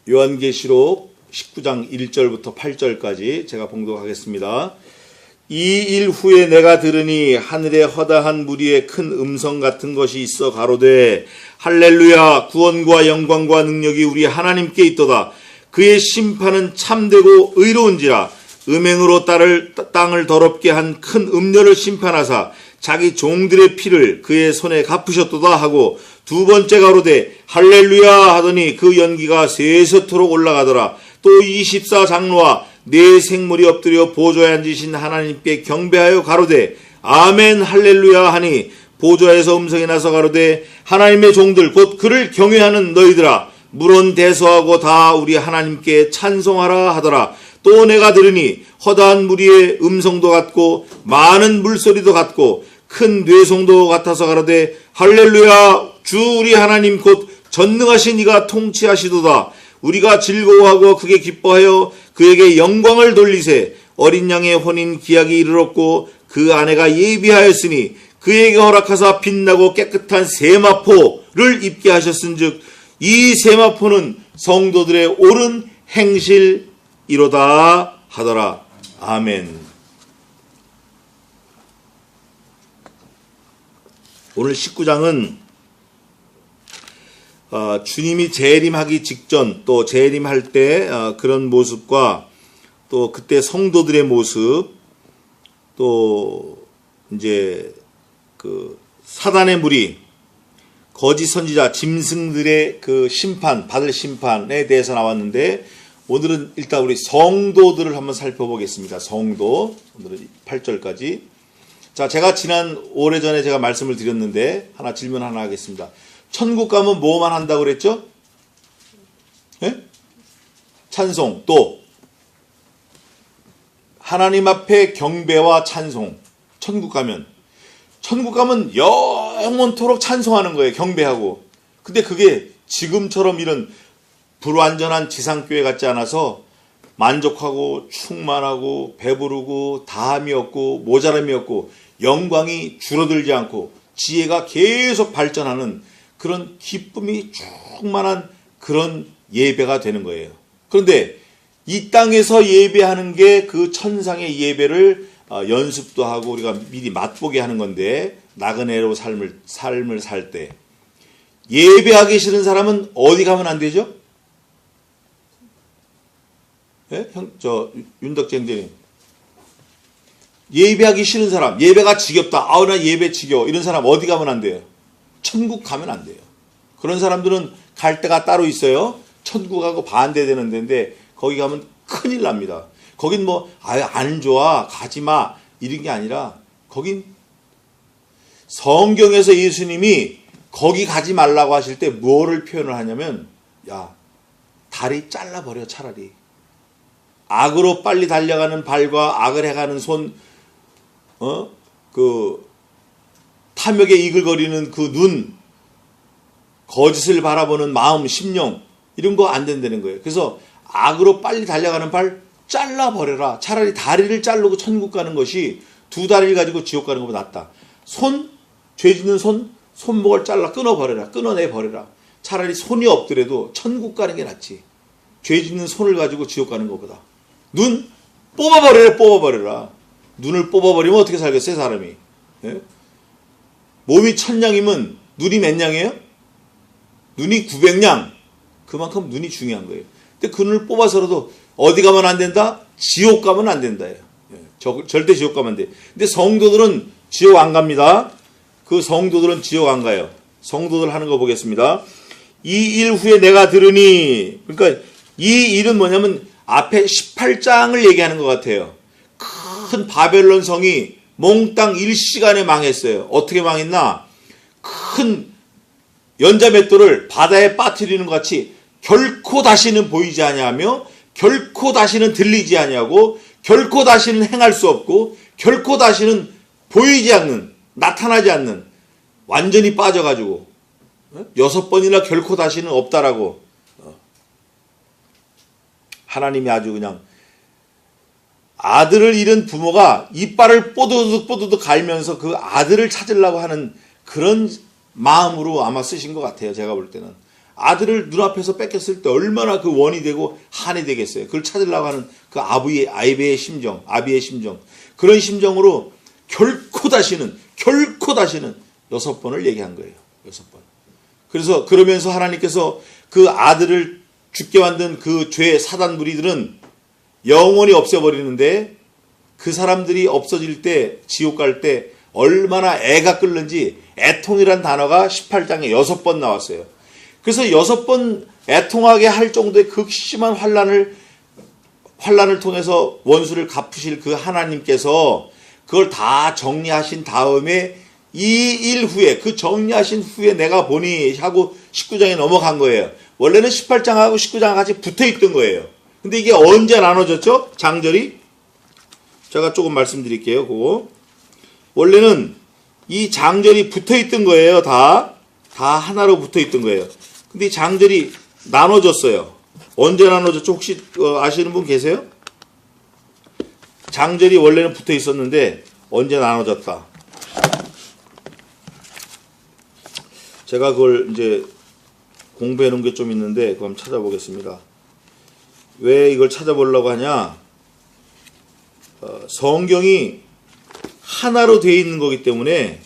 요한계시록 19장 1절부터 8절까지 제가 봉독하겠습니다. 이 일 후에 내가 들으니 하늘에 허다한 무리의 큰 음성 같은 것이 있어 가로되 할렐루야 구원과 영광과 능력이 우리 하나님께 있도다. 그의 심판은 참되고 의로운지라. 음행으로 땅을 더럽게 한 큰 음녀를 심판하사 자기 종들의 피를 그의 손에 갚으셨도다 하고 두 번째 가로되 할렐루야 하더니 그 연기가 세세토록 올라가더라. 또 24장로와 네 생물이 엎드려 보좌에 앉으신 하나님께 경배하여 가로되 아멘 할렐루야 하니 보좌에서 음성이 나서 가로되 하나님의 종들 곧 그를 경외하는 너희들아 물은 대소하고 다 우리 하나님께 찬송하라 하더라. 또 내가 들으니 허다한 무리의 음성도 같고 많은 물소리도 같고 큰 뇌송도 같아서 가로되 할렐루야 주 우리 하나님 곧 전능하신 이가 통치하시도다. 우리가 즐거워하고 크게 기뻐하여 그에게 영광을 돌리세. 어린 양의 혼인 기약이 이르렀고 그 아내가 예비하였으니 그에게 허락하사 빛나고 깨끗한 세마포를 입게 하셨은즉 이 세마포는 성도들의 옳은 행실이로다 하더라. 아멘. 오늘 19장은 주님이 재림하기 직전 또 재림할 때 그런 모습과 또 그때 성도들의 모습 또 이제 그 사단의 무리 거짓 선지자 짐승들의 그 심판 받을 심판에 대해서 나왔는데 오늘은 일단 우리 성도들을 한번 살펴보겠습니다. 성도 오늘은 8절까지. 자, 제가 지난 오래전에 제가 말씀을 드렸는데 질문 하나 하겠습니다. 천국 가면 뭐만 한다고 그랬죠? 네? 찬송, 또 하나님 앞에 경배와 찬송. 천국 가면 영원토록 찬송하는 거예요. 경배하고. 근데 그게 지금처럼 이런 불완전한 지상교회 같지 않아서 만족하고 충만하고 배부르고 다함이 없고 모자람이 없고 영광이 줄어들지 않고 지혜가 계속 발전하는 그런 기쁨이 충만한 그런 예배가 되는 거예요. 그런데 이 땅에서 예배하는 게 그 천상의 예배를 연습도 하고 우리가 미리 맛보게 하는 건데 나그네로 삶을 살 때 예배하기 싫은 사람은 어디 가면 안 되죠? 예? 윤덕재 형제님. 예배하기 싫은 사람, 예배가 지겹다. 아우, 나 예배 지겨워. 이런 사람 어디 가면 안 돼요? 천국 가면 안 돼요. 그런 사람들은 갈 데가 따로 있어요. 천국하고 반대되는 데인데 거기 가면 큰일 납니다. 거긴 안 좋아. 가지 마. 이런 게 아니라 거긴 성경에서 예수님이 거기 가지 말라고 하실 때 뭐를 표현을 하냐면 야, 다리 잘라버려 차라리. 악으로 빨리 달려가는 발과 악을 해가는 손, 그 탐욕에 이글거리는 그 눈, 거짓을 바라보는 마음, 심령 이런 거 안 된다는 거예요. 그래서 악으로 빨리 달려가는 발 잘라버려라. 차라리 다리를 자르고 천국 가는 것이 두 다리를 가지고 지옥 가는 것보다 낫다. 죄 짓는 손목을 잘라 끊어내버려라. 차라리 손이 없더라도 천국 가는 게 낫지. 죄 짓는 손을 가지고 지옥 가는 것보다. 눈 뽑아버려라. 눈을 뽑아버리면 어떻게 살겠어요, 사람이? 예? 몸이 1000냥이면 눈이 몇 냥이에요? 눈이 900냥. 그만큼 눈이 중요한 거예요. 근데 그 눈을 뽑아서라도 어디 가면 안 된다? 지옥 가면 안 된다. 예. 절대 지옥 가면 안 돼. 근데 성도들은 지옥 안 갑니다. 그 성도들은 지옥 안 가요. 성도들 하는 거 보겠습니다. 이 일 후에 내가 들으니, 그러니까 이 일은 뭐냐면 앞에 18장을 얘기하는 것 같아요. 큰 바벨론 성이 몽땅 일시간에 망했어요. 어떻게 망했나? 큰 연자맷돌을 바다에 빠뜨리는 것 같이 결코 다시는 보이지 아니하며 결코 다시는 들리지 아니하고 결코 다시는 행할 수 없고 결코 다시는 보이지 않는, 나타나지 않는, 완전히 빠져가지고 6번이나 결코 다시는 없다라고 하나님이 아주 그냥 아들을 잃은 부모가 이빨을 뽀드득 갈면서 그 아들을 찾으려고 하는 그런 마음으로 아마 쓰신 것 같아요. 제가 볼 때는 아들을 눈앞에서 뺏겼을 때 얼마나 그 원이 되고 한이 되겠어요. 그걸 찾으려고 하는 그 아비의 심정, 그런 심정으로 결코 다시는 6번을 얘기한 거예요. 6번. 그래서 그러면서 하나님께서 그 아들을 죽게 만든 그 죄의 사단 무리들은 영원히 없애버리는데, 그 사람들이 없어질 때, 지옥 갈 때 얼마나 애가 끓는지 애통이란 단어가 18장에 6번 나왔어요. 그래서 6번 애통하게 할 정도의 극심한 환난을 통해서 원수를 갚으실 그 하나님께서 그걸 다 정리하신 다음에 이 일 후에, 그 정리하신 후에 내가 보니 하고 19장에 넘어간 거예요. 원래는 18장하고 19장 같이 붙어 있던 거예요. 근데 이게 언제 나눠졌죠? 장절이? 제가 조금 말씀드릴게요. 그거. 원래는 이 장절이 붙어 있던 거예요. 다 하나로 붙어 있던 거예요. 근데 이 장절이 나눠졌어요. 언제 나눠졌죠? 혹시 아시는 분 계세요? 장절이 원래는 붙어 있었는데 언제 나눠졌다. 제가 그걸 이제 공부해 놓은 게 좀 있는데 그럼 찾아보겠습니다. 왜 이걸 찾아보려고 하냐? 성경이 하나로 되어 있는 거기 때문에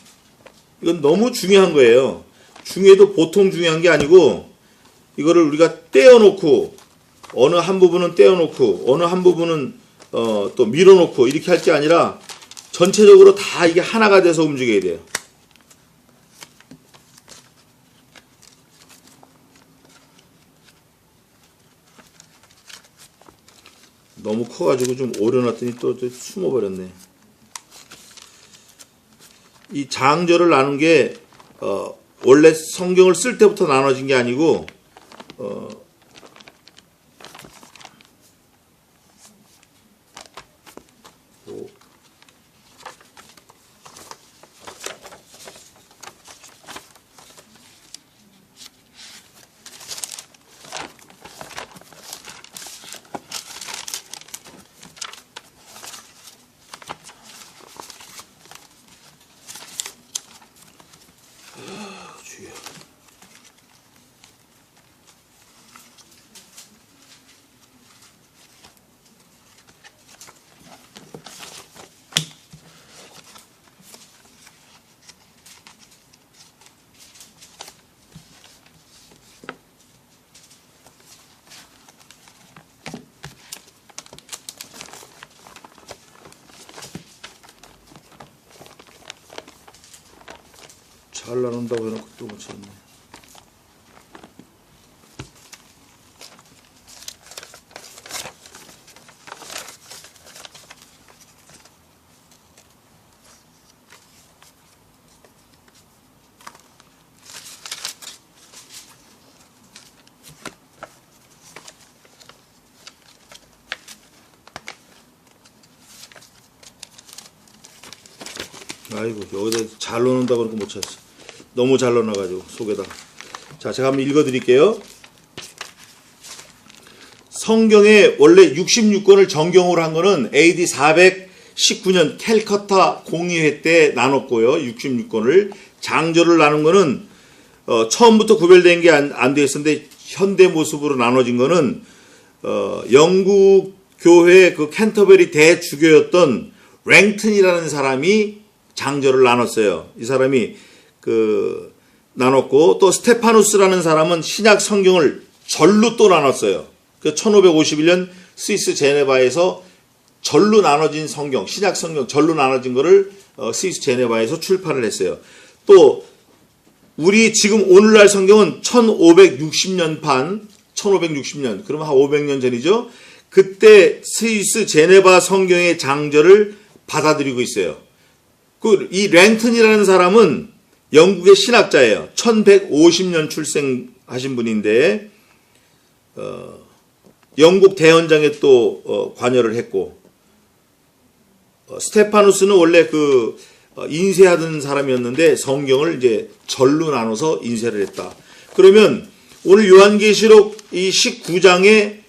이건 너무 중요한 거예요. 중요해도 보통 중요한 게 아니고, 이거를 우리가 떼어놓고 어느 한 부분은 떼어놓고 어느 한 부분은 또 밀어놓고 이렇게 할 게 아니라 전체적으로 다 이게 하나가 돼서 움직여야 돼요. 너무 커가지고 좀 오려놨더니 또 숨어버렸네. 이 장절을 나눈 게 원래 성경을 쓸 때부터 나눠진 게 아니고 잘 나눈다고 해놓고 또 못 찾네. 아이고, 여기다 잘 넣는다고 그러고 못 찾았어. 너무 잘 넣어놔가지고 속에다. 자, 제가 한번 읽어드릴게요. 성경에 원래 66권을 정경으로 한 거는 AD 419년 캘커타 공의회 때 나눴고요. 66권을. 장절을 나눈 거는 처음부터 구별된 게 안 돼 있었는데 현대 모습으로 나눠진 거는 영국 교회 그 캔터베리 대주교였던 랭튼이라는 사람이 장절을 나눴어요. 이 사람이 나눴고, 또 스테파누스라는 사람은 신약 성경을 절로 또 나눴어요. 1551년 스위스 제네바에서 절로 나눠진 성경, 신약 성경 절로 나눠진 거를 스위스 제네바에서 출판을 했어요. 또 우리 지금 오늘날 성경은 1560년판, 1560년, 그러면 한 500년 전이죠. 그때 스위스 제네바 성경의 장절을 받아들이고 있어요. 이 랭튼이라는 사람은 영국의 신학자예요. 1150년 출생하신 분인데 영국 대헌장에 또 관여를 했고, 스테파누스는 원래 인쇄하던 사람이었는데 성경을 이제 절로 나눠서 인쇄를 했다. 그러면 오늘 요한계시록 이 19장에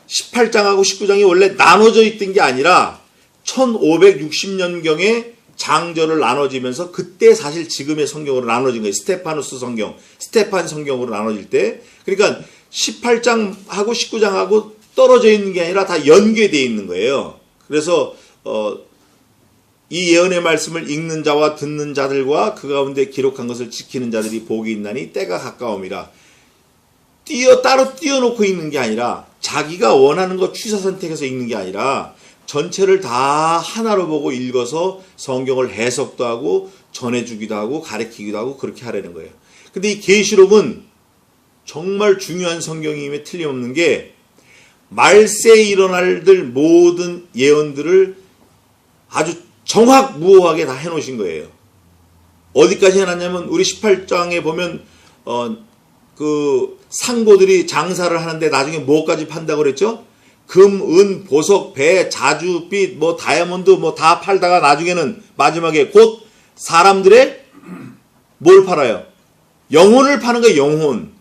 18장하고 19장이 원래 나눠져 있던 게 아니라 1560년경에 장절을 나눠지면서 그때 사실 지금의 성경으로 나눠진 거예요. 스테파누스 성경, 스테판 성경으로 나눠질 때. 그러니까 18장하고 19장하고 떨어져 있는 게 아니라 다 연계되어 있는 거예요. 그래서 이 예언의 말씀을 읽는 자와 듣는 자들과 그 가운데 기록한 것을 지키는 자들이 복이 있나니 때가 가까움이라. 따로 띄워놓고 읽는 게 아니라 자기가 원하는 거 취사 선택해서 읽는 게 아니라 전체를 다 하나로 보고 읽어서 성경을 해석도 하고 전해주기도 하고 가르치기도 하고 그렇게 하라는 거예요. 근데 이 계시록은 정말 중요한 성경임에 틀림없는 게 말세에 일어날 모든 예언들을 아주 정확무오하게 다 해놓으신 거예요. 어디까지 해놨냐면 우리 18장에 보면 그 상고들이 장사를 하는데 나중에 뭐까지 판다고 그랬죠? 금, 은, 보석, 배, 자주빛, 뭐 다이아몬드 뭐 다 팔다가 나중에는 마지막에 곧 사람들의 뭘 팔아요? 영혼을 파는 거예요. 영혼.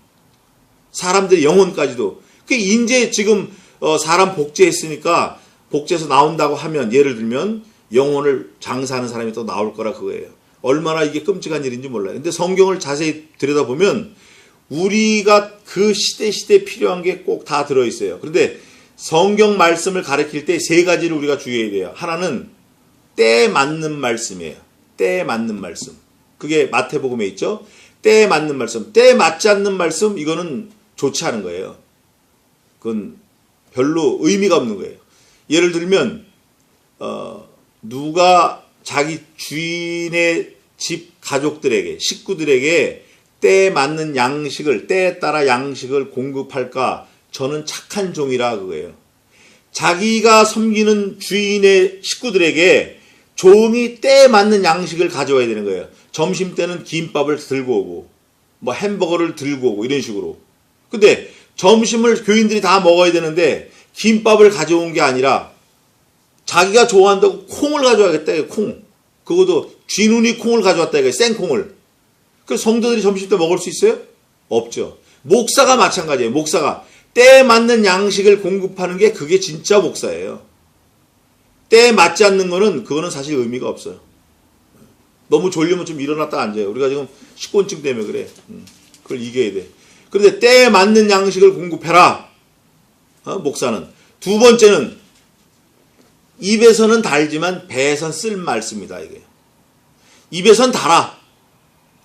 사람들의 영혼까지도. 그 이제 지금 사람 복제했으니까 복제해서 나온다고 하면 예를 들면 영혼을 장사하는 사람이 또 나올 거라 그거예요. 얼마나 이게 끔찍한 일인지 몰라요. 근데 성경을 자세히 들여다보면 우리가 그 시대 필요한 게 꼭 다 들어있어요. 그런데 성경 말씀을 가르칠 때 세 가지를 우리가 주의해야 돼요. 하나는 때에 맞는 말씀이에요. 때에 맞는 말씀. 그게 마태복음에 있죠. 때에 맞는 말씀. 때에 맞지 않는 말씀, 이거는 좋지 않은 거예요. 그건 별로 의미가 없는 거예요. 예를 들면 누가 자기 주인의 집 가족들에게, 식구들에게 때에 맞는 양식을, 때에 따라 양식을 공급할까? 저는 착한 종이라 그거예요. 자기가 섬기는 주인의 식구들에게 종이 때에 맞는 양식을 가져와야 되는 거예요. 점심 때는 김밥을 들고 오고 뭐 햄버거를 들고 오고 이런 식으로. 근데 점심을 교인들이 다 먹어야 되는데 김밥을 가져온 게 아니라 자기가 좋아한다고 콩을 가져와야겠다. 콩. 그것도 쥐눈이 콩을 가져왔다. 이거 생콩을. 그 성도들이 점심 때 먹을 수 있어요? 없죠. 목사가 마찬가지예요. 목사가 때에 맞는 양식을 공급하는 게 그게 진짜 목사예요. 때에 맞지 않는 거는 그거는 사실 의미가 없어요. 너무 졸리면 좀 일어났다 앉아요. 우리가 지금 식곤증 때문에 그래. 그걸 이겨야 돼. 그런데 때에 맞는 양식을 공급해라. 목사는. 두 번째는 입에서는 달지만 배에선 쓸 말씀이다. 이게. 입에선 달아.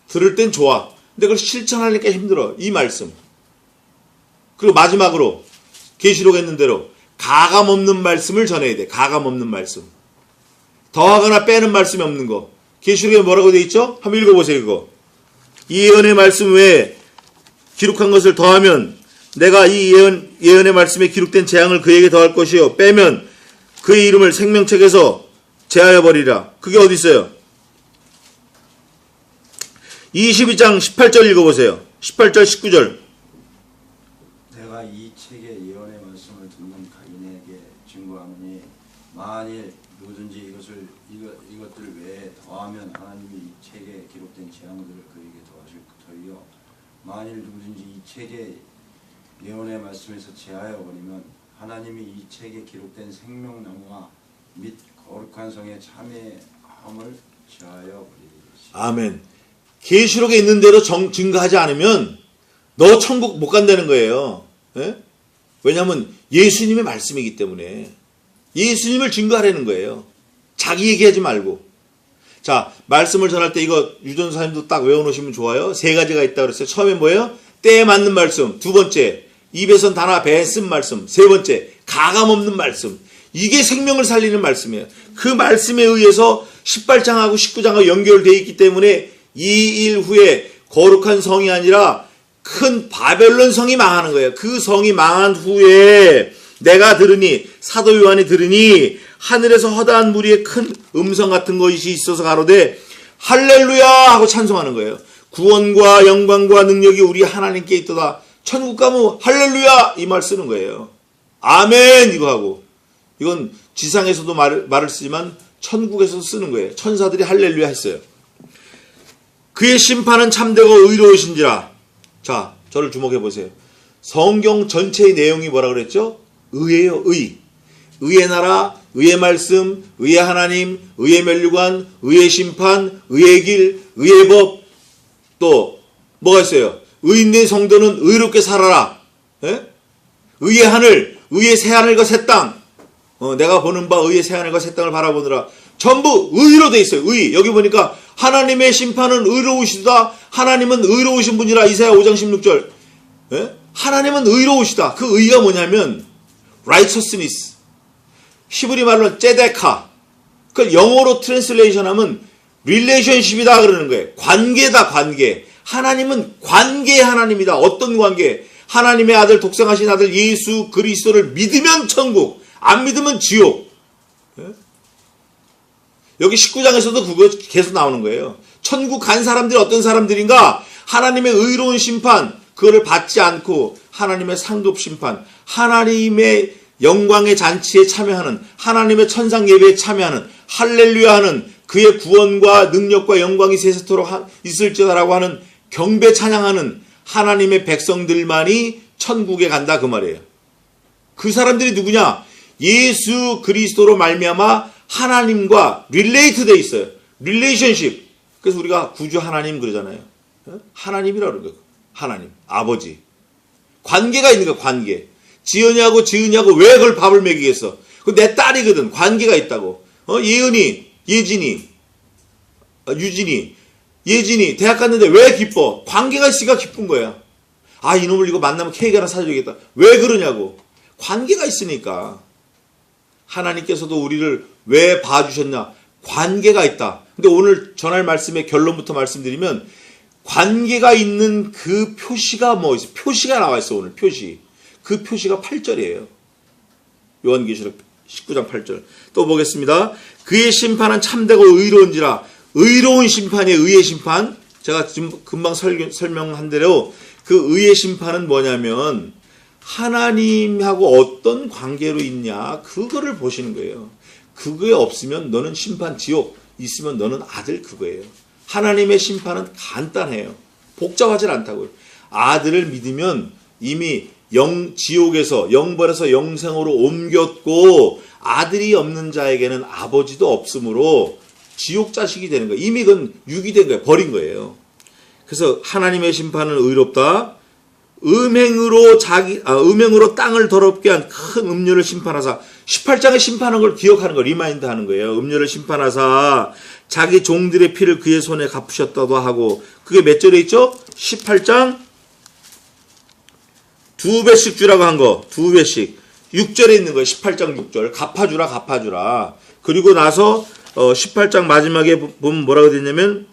들을 땐 좋아. 근데 그걸 실천하니까 힘들어. 이 말씀. 그리고 마지막으로 계시록에 있는 대로 가감 없는 말씀을 전해야 돼. 가감 없는 말씀. 더하거나 빼는 말씀이 없는 거. 계시록에 뭐라고 돼 있죠? 한번 읽어보세요. 그거. 이 예언의 말씀 외에 기록한 것을 더하면 내가 이 예언의 말씀에 기록된 재앙을 그에게 더할 것이요. 빼면 그의 이름을 생명책에서 제하여 버리라. 그게 어디 있어요? 22장 18절 읽어보세요. 18절 19절. 내가 이 책의 예언의 말씀을 듣는 가인에게 증거하노니 만일 누구든지 이것들 외에 더하면 하나님이 이 책에 기록된 재앙들을 그에게 더하실 터이요 만일 누구든지 이 책의 예언의 말씀에서 제하여 버리면 하나님이 이 책에 기록된 생명나무와 및 거룩한 성의 참회함을 제하여 버리리라. 아멘. 계시록에 있는 대로 증거하지 않으면 너 천국 못 간다는 거예요. 예? 왜냐하면 예수님의 말씀이기 때문에 예수님을 증거하라는 거예요. 자기 얘기하지 말고. 자, 말씀을 전할 때 이거 유전사님도 딱 외워놓으시면 좋아요. 세 가지가 있다고 그랬어요. 처음에 뭐예요? 때에 맞는 말씀. 두 번째, 입에선 단아 배에 쓴 말씀. 세 번째, 가감 없는 말씀. 이게 생명을 살리는 말씀이에요. 그 말씀에 의해서 18장하고 19장하고 연결되어 있기 때문에 이 일 후에 거룩한 성이 아니라 큰 바벨론 성이 망하는 거예요. 그 성이 망한 후에 내가 들으니, 사도 요한이 들으니 하늘에서 허다한 무리의 큰 음성 같은 것이 있어서 가로되 할렐루야 하고 찬송하는 거예요. 구원과 영광과 능력이 우리 하나님께 있도다. 천국 가면 할렐루야 이 말 쓰는 거예요. 아멘 이거 하고. 이건 지상에서도 말을 쓰지만 천국에서도 쓰는 거예요. 천사들이 할렐루야 했어요. 그의 심판은 참되고 의로우신지라. 자, 저를 주목해 보세요. 성경 전체의 내용이 뭐라 그랬죠? 의예요, 의. 의의 나라, 의의 말씀, 의의 하나님, 의의 면류관, 의의 심판, 의의 길, 의의 법, 또 뭐가 있어요? 의인된 성도는 의롭게 살아라. 예? 의의 하늘, 의의 새하늘과 새 땅. 내가 보는 바 의의 새하늘과 새 땅을 바라보느라. 전부 의로 돼 있어요. 의. 여기 보니까 하나님의 심판은 의로우시다. 하나님은 의로우신 분이라. 이사야 5장 16절. 예? 하나님은 의로우시다. 그 의가 뭐냐면 righteousness. 히브리 말로 제데카. 그걸 영어로 트랜슬레이션 하면 relationship이다 그러는 거예요. 관계다, 관계. 하나님은 관계의 하나님이다. 어떤 관계? 하나님의 아들, 독생하신 아들 예수 그리스도를 믿으면 천국, 안 믿으면 지옥. 여기 19장에서도 그거 계속 나오는 거예요. 천국 간 사람들이 어떤 사람들인가? 하나님의 의로운 심판, 그거를 받지 않고 하나님의 상급 심판, 하나님의 영광의 잔치에 참여하는, 하나님의 천상 예배에 참여하는, 할렐루야 하는, 그의 구원과 능력과 영광이 세세토록 있을지어다라고 하는 경배 찬양하는 하나님의 백성들만이 천국에 간다 그 말이에요. 그 사람들이 누구냐? 예수 그리스도로 말미암아 하나님과 릴레이트 돼 있어요. 릴레이션십. 그래서 우리가 구주 하나님 그러잖아요. 하나님이라고 그러는 거예요. 하나님, 아버지. 관계가 있는 거야, 관계. 지은이하고 왜 그걸 밥을 먹이겠어? 그 내 딸이거든. 관계가 있다고. 예은이, 예진이, 유진이, 예진이 대학 갔는데 왜 기뻐? 관계가 있으니까 기쁜 거야. 아, 이놈을 이거 만나면 케이크 하나 사줘야겠다. 왜 그러냐고. 관계가 있으니까. 하나님께서도 우리를 왜 봐주셨냐? 관계가 있다. 근데 오늘 전할 말씀의 결론부터 말씀드리면 관계가 있는 그 표시가 뭐 있어? 표시가 나와 있어, 오늘 표시. 그 표시가 8절이에요. 요한계시록 19장 8절. 또 보겠습니다. 그의 심판은 참되고 의로운지라. 의로운 심판이에요. 의의 심판. 제가 지금 금방 설명한 대로 그 의의 심판은 뭐냐면 하나님하고 어떤 관계로 있냐 그거를 보시는 거예요. 그거에 없으면 너는 심판 지옥, 있으면 너는 아들 그거예요. 하나님의 심판은 간단해요. 복잡하지 않다고요. 아들을 믿으면 이미 지옥에서 영벌에서 영생으로 옮겼고 아들이 없는 자에게는 아버지도 없으므로 지옥 자식이 되는 거예요. 이미 그건 유기된 거예요. 버린 거예요. 그래서 하나님의 심판은 의롭다. 음행으로 땅을 더럽게 한 큰 음료를 심판하사 18장에 심판한 걸 기억하는 거 리마인드 하는 거예요. 음료를 심판하사 자기 종들의 피를 그의 손에 갚으셨다도 하고 그게 몇 절에 있죠? 18장 2배씩 주라고 한 거 2배씩 6절에 있는 거예요. 18장 6절 갚아주라. 그리고 나서 18장 마지막에 보면 뭐라고 되냐면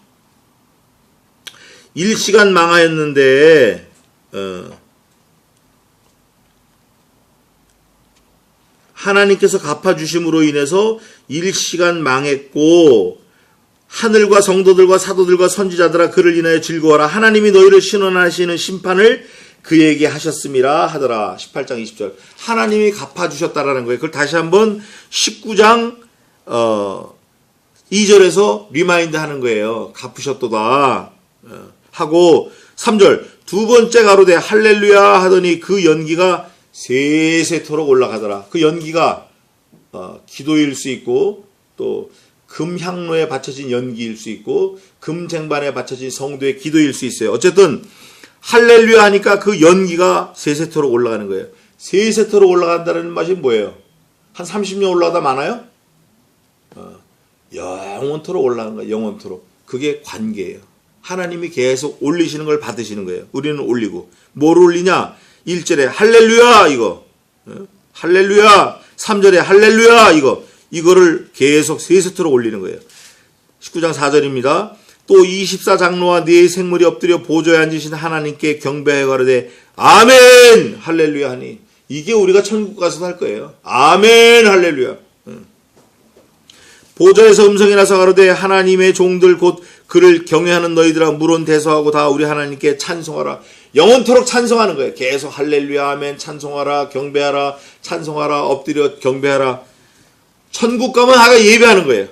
일시간 망하였는데 하나님께서 갚아주심으로 인해서 일시간 망했고 하늘과 성도들과 사도들과 선지자들아 그를 인하여 즐거워라. 하나님이 너희를 신원하시는 심판을 그에게 하셨음이라 하더라. 18장 20절 하나님이 갚아주셨다라는 거예요. 그걸 다시 한번 19장 2절에서 리마인드 하는 거예요. 갚으셨도다 하고 3절 두 번째 가로되 할렐루야 하더니 그 연기가 세세토록 올라가더라. 그 연기가 기도일 수 있고 또 금향로에 바쳐진 연기일 수 있고 금쟁반에 바쳐진 성도의 기도일 수 있어요. 어쨌든 할렐루야 하니까 그 연기가 세세토록 올라가는 거예요. 세세토록 올라간다는 맛이 뭐예요? 한 30년 올라가다 많아요? 영원토록 올라가는 거예요. 영원토록. 그게 관계예요. 하나님이 계속 올리시는 걸 받으시는 거예요. 우리는 올리고. 뭘 올리냐? 1절에 할렐루야 이거. 할렐루야. 3절에 할렐루야 이거를 계속 세세토록 올리는 거예요. 19장 4절입니다. 또 24장로와 네 생물이 엎드려 보좌에 앉으신 하나님께 경배하여 가로되 아멘 할렐루야 하니 이게 우리가 천국 가서도 할 거예요. 아멘 할렐루야. 보좌에서 음성이 나서 가로되 하나님의 종들 곧 그를 경외하는 너희들아 물론 대소하고 다 우리 하나님께 찬송하라. 영원토록 찬송하는 거예요. 계속 할렐루야 아멘 찬송하라 경배하라 찬송하라 엎드려 경배하라. 천국 가면 하가 예배하는 거예요.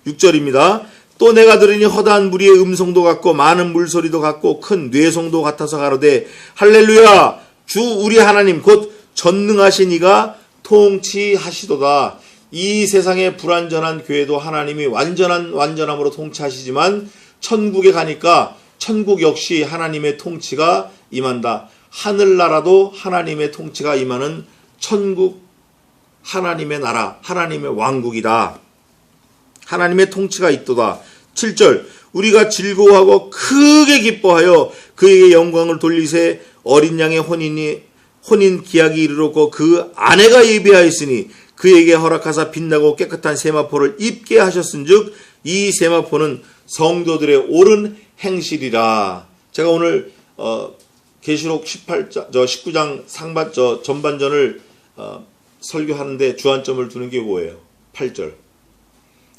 6절입니다. 또 내가 들으니 허다한 무리의 음성도 같고 많은 물소리도 같고 큰 뇌성도 같아서 가로되 할렐루야 주 우리 하나님 곧 전능하신 이가 통치하시도다. 이 세상의 불완전한 교회도 하나님이 완전함으로 통치하시지만 천국에 가니까 천국 역시 하나님의 통치가 임한다. 하늘나라도 하나님의 통치가 임하는 천국, 하나님의 나라, 하나님의 왕국이다. 하나님의 통치가 있도다. 7절 우리가 즐거워하고 크게 기뻐하여 그에게 영광을 돌리세. 어린 양의 혼인 기약이 이르렀고 그 아내가 예비하였으니 그에게 허락하사 빛나고 깨끗한 세마포를 입게 하셨은즉 이 세마포는 성도들의 옳은 행실이라. 제가 오늘 계시록 19장 전반전을 설교하는데 주안점을 두는 게 뭐예요? 8절.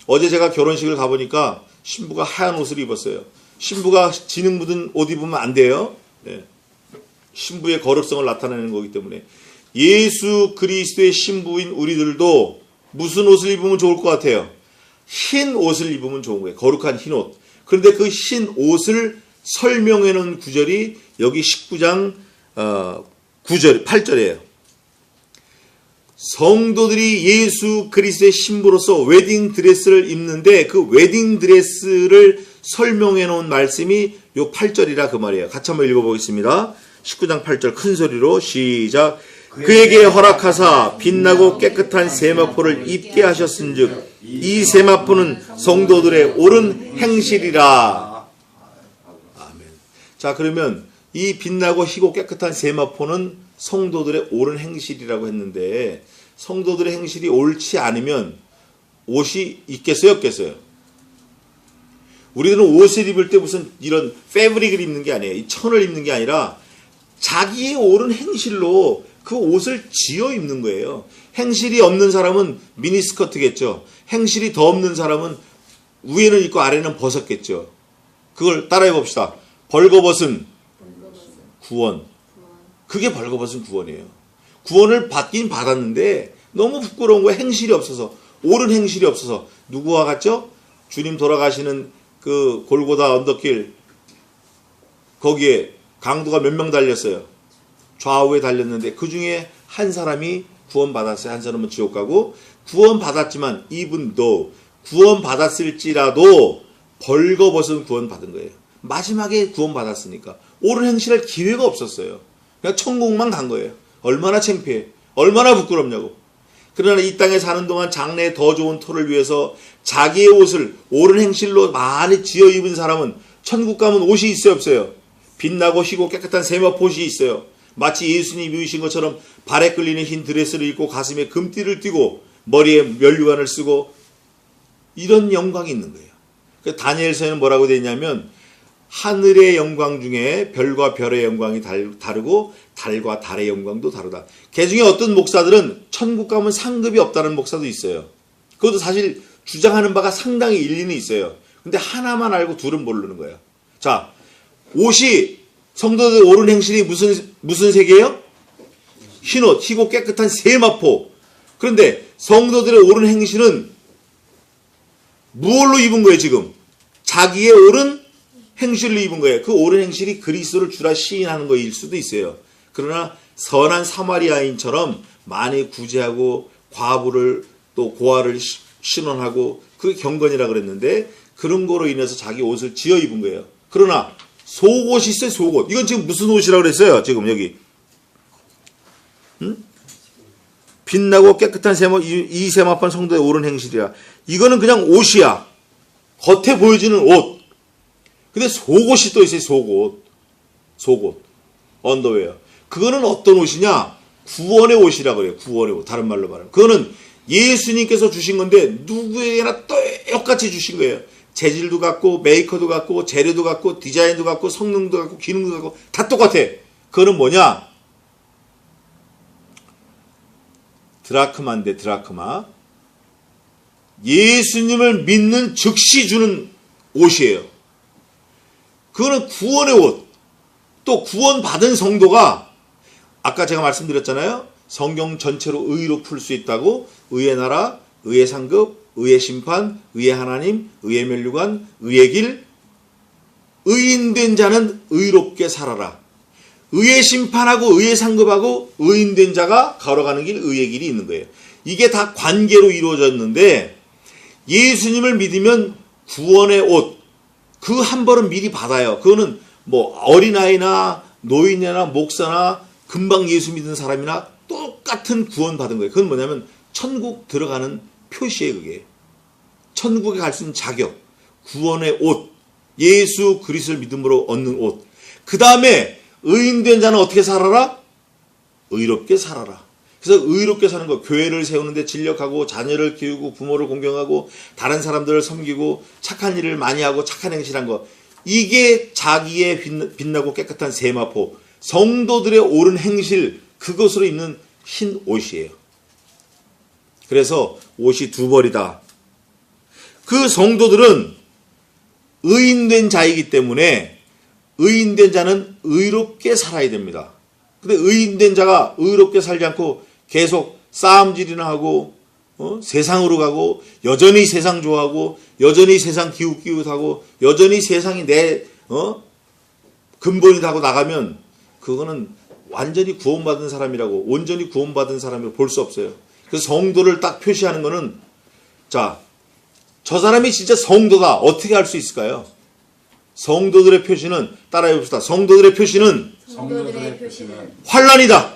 어제 제가 결혼식을 가보니까 신부가 하얀 옷을 입었어요. 신부가 진흙 묻은 옷 입으면 안 돼요. 네. 신부의 거룩성을 나타내는 거기 때문에 예수 그리스도의 신부인 우리들도 무슨 옷을 입으면 좋을 것 같아요? 흰 옷을 입으면 좋은 거예요. 거룩한 흰 옷. 그런데 그 흰 옷을 설명해 놓은 구절이 여기 19장 8절이에요. 성도들이 예수 그리스도의 신부로서 웨딩 드레스를 입는데 그 웨딩 드레스를 설명해 놓은 말씀이 요 8절이라 그 말이에요. 같이 한번 읽어보겠습니다. 19장 8절 큰 소리로 시작. 그에게 허락하사 빛나고 깨끗한 세마포를 입게 하셨은즉 이 세마포는 성도들의 옳은 행실이라. 아멘. 자, 그러면 이 빛나고 희고 깨끗한 세마포는 성도들의 옳은 행실이라고 했는데 성도들의 행실이 옳지 않으면 옷이 있겠어요, 없겠어요? 우리들은 옷을 입을 때 무슨 이런 패브릭을 입는 게 아니에요. 이 천을 입는 게 아니라 자기의 옳은 행실로 그 옷을 지어 입는 거예요. 행실이 없는 사람은 미니스커트겠죠. 행실이 더 없는 사람은 위에는 입고 아래는 벗었겠죠. 그걸 따라해 봅시다. 벌거벗은 구원. 그게 벌거벗은 구원이에요. 구원을 받긴 받았는데 너무 부끄러운 거예요. 행실이 없어서. 옳은 행실이 없어서. 누구와 같죠? 주님 돌아가시는 그 골고다 언덕길 거기에 강도가 몇 명 달렸어요. 좌우에 달렸는데 그 중에 한 사람이 구원받았어요. 한 사람은 지옥 가고 구원받았지만 이분도 구원받았을지라도 벌거벗은 구원받은 거예요. 마지막에 구원받았으니까 옳은 행실할 기회가 없었어요. 그냥 천국만 간 거예요. 얼마나 창피해. 얼마나 부끄럽냐고. 그러나 이 땅에 사는 동안 장래에 더 좋은 터를 위해서 자기의 옷을 옳은 행실로 많이 지어 입은 사람은 천국 가면 옷이 있어요, 없어요? 빛나고 희고 깨끗한 세마포옷이 있어요. 마치 예수님이 입으신 것처럼 발에 끌리는 흰 드레스를 입고 가슴에 금띠를 띠고 머리에 면류관을 쓰고 이런 영광이 있는 거예요. 그 다니엘서에는 뭐라고 되어 있냐면 하늘의 영광 중에 별과 별의 영광이 다르고 달과 달의 영광도 다르다. 그 중에 어떤 목사들은 천국 가면 상급이 없다는 목사도 있어요. 그것도 사실 주장하는 바가 상당히 일리는 있어요. 근데 하나만 알고 둘은 모르는 거예요. 자, 옷이 성도들 옳은 행실이 무슨 색이에요? 흰옷, 희고 깨끗한 세마포. 그런데 성도들의 옳은 행실은 무엇로 입은 거예요, 지금? 자기의 옳은 행실로 입은 거예요. 그 옳은 행실이 그리스도를 주라 시인하는 거일 수도 있어요. 그러나 선한 사마리아인처럼 많이 구제하고 과부를 또 고아를 신원하고 그게 경건이라 그랬는데 그런 거로 인해서 자기 옷을 지어 입은 거예요. 그러나 속옷이 있어요, 속옷. 이건 지금 무슨 옷이라고 그랬어요? 지금 여기. 빛나고 깨끗한 세마, 이 세마포는 성도의 옳은 행실이야. 이거는 그냥 옷이야. 겉에 보여지는 옷. 근데 속옷이 또 있어요, 속옷. 속옷. 언더웨어. 그거는 어떤 옷이냐? 구원의 옷이라고 그래요. 구원의 옷. 다른 말로 말하면. 그거는 예수님께서 주신 건데 누구에게나 똑같이 주신 거예요. 재질도 같고 메이커도 같고 재료도 같고 디자인도 같고 성능도 같고 기능도 같고 다 똑같아. 그거는 뭐냐? 드라크마인데 드라크마. 예수님을 믿는 즉시 주는 옷이에요. 그거는 구원의 옷. 또 구원받은 성도가 아까 제가 말씀드렸잖아요. 성경 전체로 의로 풀 수 있다고. 의의 나라, 의의 상급, 의의 심판, 의의 하나님, 의의 면류관, 의의 길. 의인된 자는 의롭게 살아라. 의의 심판하고 의의 상급하고 의인된 자가 걸어가는 길, 의의 길이 있는 거예요. 이게 다 관계로 이루어졌는데 예수님을 믿으면 구원의 옷, 그 한 벌은 미리 받아요. 그거는 뭐 어린아이나 노인이나 목사나 금방 예수 믿는 사람이나 똑같은 구원 받은 거예요. 그건 뭐냐면 천국 들어가는 표시예요. 그게 천국에 갈 수 있는 자격, 구원의 옷, 예수 그리스도를 믿음으로 얻는 옷. 그 다음에 의인된 자는 어떻게 살아라? 의롭게 살아라. 그래서 의롭게 사는 거, 교회를 세우는데 진력하고 자녀를 키우고 부모를 공경하고 다른 사람들을 섬기고 착한 일을 많이 하고 착한 행실한 거, 이게 자기의 빛나고 깨끗한 세마포, 성도들의 옳은 행실, 그것으로 입는 흰 옷이에요. 그래서 옷이 두 벌이다. 그 성도들은 의인된 자이기 때문에 의인된 자는 의롭게 살아야 됩니다. 근데 의인된 자가 의롭게 살지 않고 계속 싸움질이나 하고 세상으로 가고 여전히 세상 좋아하고 여전히 세상 기웃기웃하고 여전히 세상이 내 근본이다 하고 나가면 그거는 완전히 구원받은 사람이라고, 온전히 구원받은 사람이라고 볼 수 없어요. 그래서 성도를 딱 표시하는 거는, 자, 저 사람이 진짜 성도다. 어떻게 알 수 있을까요? 성도들의 표시는, 따라해 봅시다. 성도들의 표시는 환난이다.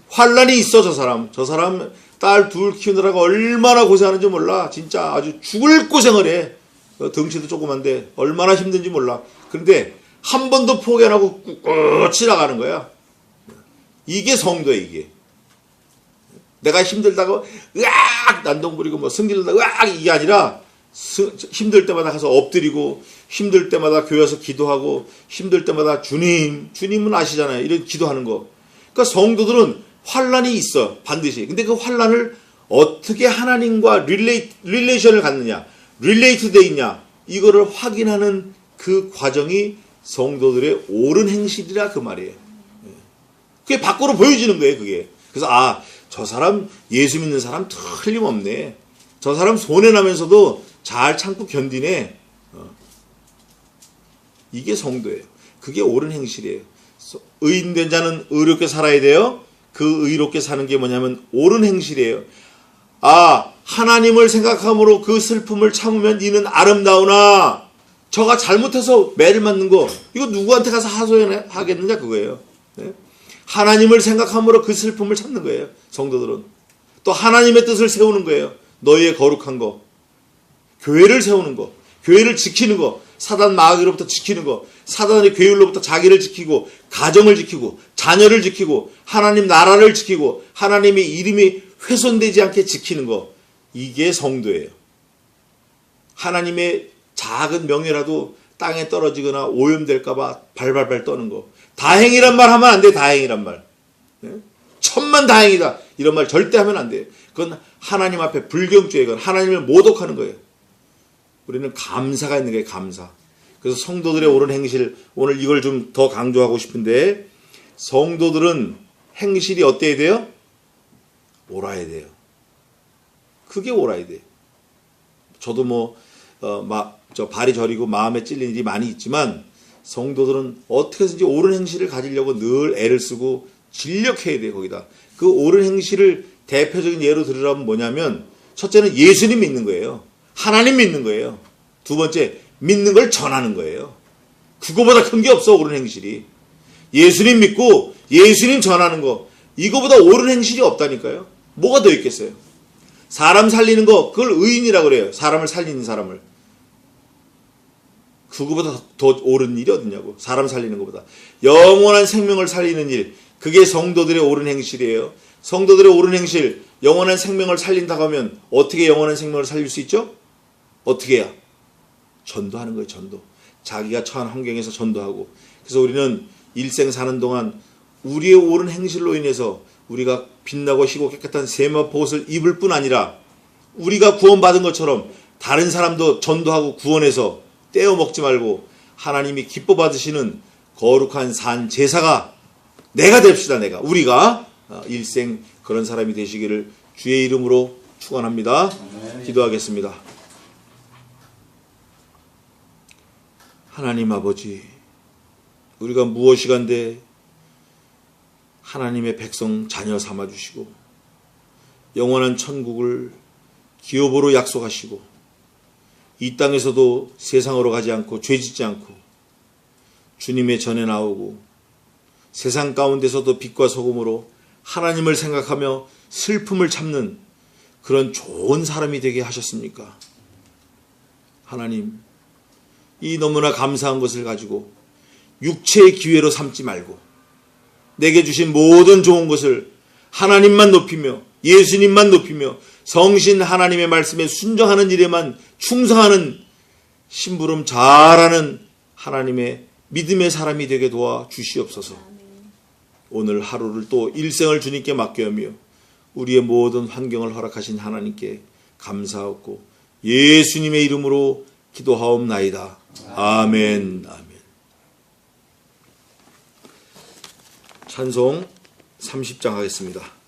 환난이 있어. 저 사람 딸 둘 키우느라고 얼마나 고생하는지 몰라. 진짜 아주 죽을 고생을 해. 덩치도 조그만데 얼마나 힘든지 몰라. 그런데 한 번도 포기 안 하고 꿋꿋이 나가는 거야. 이게 성도야. 이게 내가 힘들다고 으악 난동 부리고 뭐 승질난다고 으악 이게 아니라 힘들 때마다 가서 엎드리고, 힘들 때마다 교회 와서 기도하고, 힘들 때마다 주님은 아시잖아요. 이런 기도하는 거. 그러니까 성도들은 환난이 있어. 반드시. 근데 그 환난을 어떻게 하나님과 릴레이션을 갖느냐, 릴레이트 돼 있냐, 이거를 확인하는 그 과정이 성도들의 옳은 행실이라 그 말이에요. 그게 밖으로 보여지는 거예요. 그게. 그래서 저 사람 예수 믿는 사람 틀림없네. 저 사람 손해나면서도 잘 참고 견디네. 이게 성도예요. 그게 옳은 행실이에요. 의인된 자는 의롭게 살아야 돼요. 그 의롭게 사는 게 뭐냐면 옳은 행실이에요. 하나님을 생각함으로 그 슬픔을 참으면 이는 아름다우나, 저가 잘못해서 매를 맞는 거, 이거 누구한테 가서 하소연하겠느냐 그거예요. 네? 하나님을 생각함으로 그 슬픔을 참는 거예요. 성도들은 또 하나님의 뜻을 세우는 거예요. 너희의 거룩한 거, 교회를 세우는 거, 교회를 지키는 거, 사단 마귀로부터 지키는 거, 사단의 괴율로부터 자기를 지키고, 가정을 지키고, 자녀를 지키고, 하나님 나라를 지키고, 하나님의 이름이 훼손되지 않게 지키는 거, 이게 성도예요. 하나님의 작은 명예라도 땅에 떨어지거나 오염될까봐 발발발 떠는 거. 다행이란 말 하면 안 돼. 다행이란 말. 천만다행이다. 이런 말 절대 하면 안 돼. 그건 하나님 앞에 불경죄예요. 그건 하나님을 모독하는 거예요. 우리는 감사가 있는 거예요. 감사. 그래서 성도들의 옳은 행실, 오늘 이걸 좀 더 강조하고 싶은데, 성도들은 행실이 어때야 돼요? 옳아야 돼요. 그게 옳아야 돼요. 저도 발이 저리고 마음에 찔리는 일이 많이 있지만, 성도들은 어떻게 해서든지 옳은 행실을 가지려고 늘 애를 쓰고 진력해야 돼요. 거기다 그 옳은 행실을 대표적인 예로 들으라면 뭐냐면, 첫째는 예수님 믿는 거예요. 하나님 믿는 거예요. 두 번째, 믿는 걸 전하는 거예요. 그거보다 큰 게 없어. 옳은 행실이. 예수님 믿고 예수님 전하는 거, 이거보다 옳은 행실이 없다니까요. 뭐가 더 있겠어요? 사람 살리는 거, 그걸 의인이라고 그래요. 사람을 살리는 사람을. 그거보다 더 옳은 일이 어딨냐고. 사람 살리는 것보다. 영원한 생명을 살리는 일, 그게 성도들의 옳은 행실이에요. 성도들의 옳은 행실, 영원한 생명을 살린다고 하면 어떻게 영원한 생명을 살릴 수 있죠? 어떻게 해야? 전도하는 거예요. 전도. 자기가 처한 환경에서 전도하고. 그래서 우리는 일생 사는 동안 우리의 옳은 행실로 인해서 우리가 빛나고 희고 깨끗한 세마포 옷을 입을 뿐 아니라, 우리가 구원받은 것처럼 다른 사람도 전도하고 구원해서 떼어 먹지 말고 하나님이 기뻐 받으시는 거룩한 산 제사가 내가 됩시다. 우리가 일생 그런 사람이 되시기를 주의 이름으로 축원합니다. 기도하겠습니다. 하나님 아버지, 우리가 무엇이간데 하나님의 백성 자녀 삼아주시고 영원한 천국을 기업으로 약속하시고 이 땅에서도 세상으로 가지 않고 죄짓지 않고 주님의 전에 나오고 세상 가운데서도 빛과 소금으로 하나님을 생각하며 슬픔을 참는 그런 좋은 사람이 되게 하셨습니까? 하나님, 이 너무나 감사한 것을 가지고 육체의 기회로 삼지 말고 내게 주신 모든 좋은 것을 하나님만 높이며 예수님만 높이며 성신 하나님의 말씀에 순종하는 일에만 충성하는 심부름 잘하는 하나님의 믿음의 사람이 되게 도와 주시옵소서. 오늘 하루를 또 일생을 주님께 맡겨오며 우리의 모든 환경을 허락하신 하나님께 감사하고 예수님의 이름으로 기도하옵나이다. 아멘. 아멘. 찬송 30장 하겠습니다.